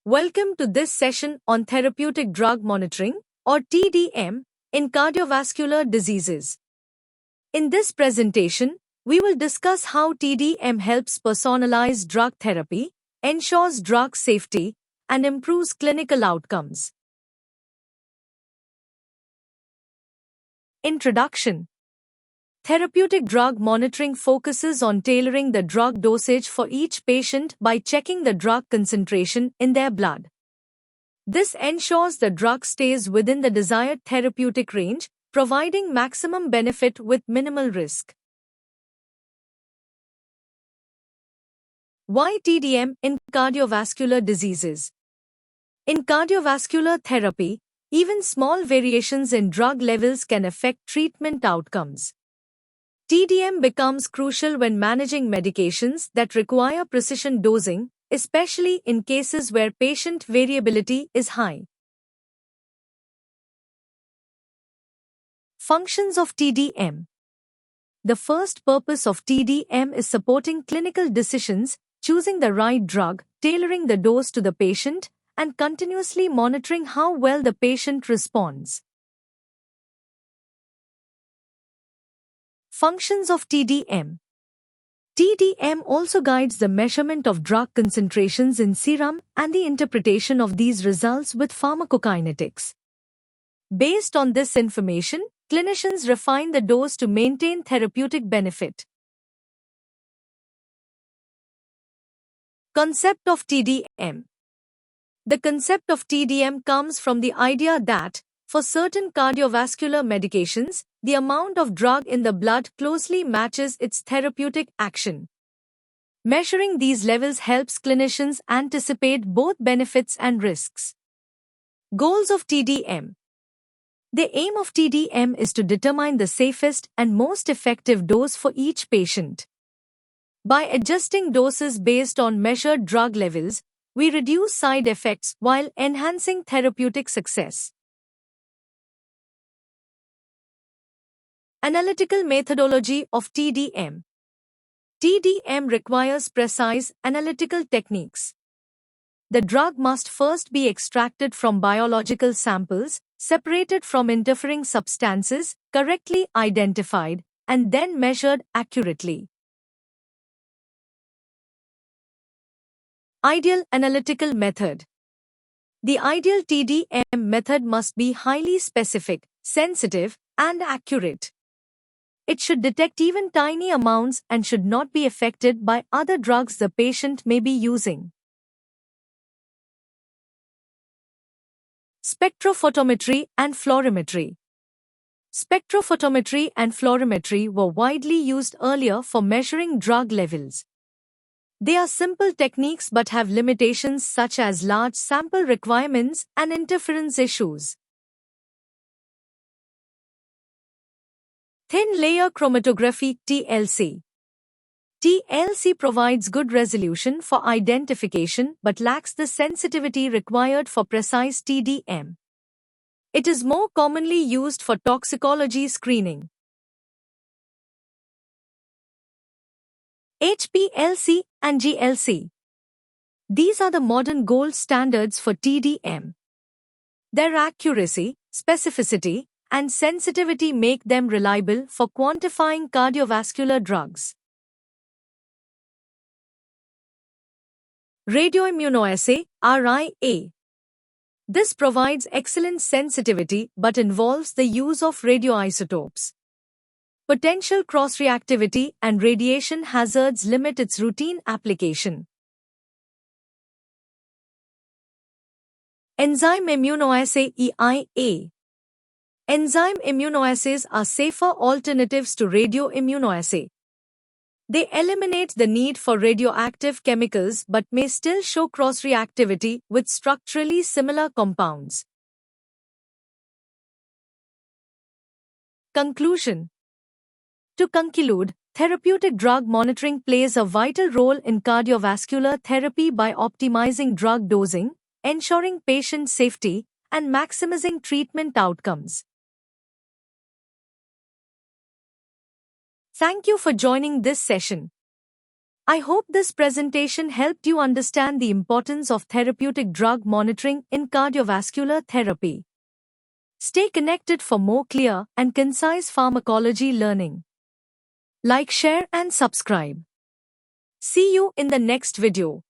Welcome to this session on therapeutic drug monitoring, or TDM, in cardiovascular diseases. In this presentation, we will discuss how TDM helps personalize drug therapy, ensures drug safety, and improves clinical outcomes. Introduction. Therapeutic drug monitoring focuses on tailoring the drug dosage for each patient by checking the drug concentration in their blood. This ensures the drug stays within the desired therapeutic range, providing maximum benefit with minimal risk. Why TDM in cardiovascular diseases? In cardiovascular therapy, even small variations in drug levels can affect treatment outcomes. TDM becomes crucial when managing medications that require precision dosing, especially in cases where patient variability is high. Functions of TDM. The first purpose of TDM is supporting clinical decisions, choosing the right drug, tailoring the dose to the patient, and continuously monitoring how well the patient responds. Functions of TDM. TDM also guides the measurement of drug concentrations in serum and the interpretation of these results with pharmacokinetics. Based on this information, clinicians refine the dose to maintain therapeutic benefit. Concept of TDM. The concept of TDM comes from the idea that, for certain cardiovascular medications, the amount of drug in the blood closely matches its therapeutic action. Measuring these levels helps clinicians anticipate both benefits and risks. Goals of TDM. The aim of TDM is to determine the safest and most effective dose for each patient. By adjusting doses based on measured drug levels, we reduce side effects while enhancing therapeutic success. Analytical methodology of TDM. TDM requires precise analytical techniques. The drug must first be extracted from biological samples, separated from interfering substances, correctly identified, and then measured accurately. Ideal analytical method. The ideal TDM method must be highly specific, sensitive, and accurate. It should detect even tiny amounts and should not be affected by other drugs the patient may be using. Spectrophotometry and fluorimetry. Spectrophotometry and fluorimetry were widely used earlier for measuring drug levels. They are simple techniques but have limitations such as large sample requirements and interference issues. Thin layer chromatography (TLC). TLC provides good resolution for identification but lacks the sensitivity required for precise TDM. It is more commonly used for toxicology screening. HPLC and GLC. These are the modern gold standards for TDM. Their accuracy, specificity, and sensitivity make them reliable for quantifying cardiovascular drugs. Radioimmunoassay (RIA). This provides excellent sensitivity but involves the use of radioisotopes. Potential cross-reactivity and radiation hazards limit its routine application. Enzyme immunoassay (EIA). Enzyme immunoassays are safer alternatives to radioimmunoassay. They eliminate the need for radioactive chemicals but may still show cross-reactivity with structurally similar compounds. Conclusion. To conclude, therapeutic drug monitoring plays a vital role in cardiovascular therapy by optimizing drug dosing, ensuring patient safety, and maximizing treatment outcomes. Thank you for joining this session. I hope this presentation helped you understand the importance of therapeutic drug monitoring in cardiovascular therapy. Stay connected for more clear and concise pharmacology learning. Like, share, and subscribe. See you in the next video.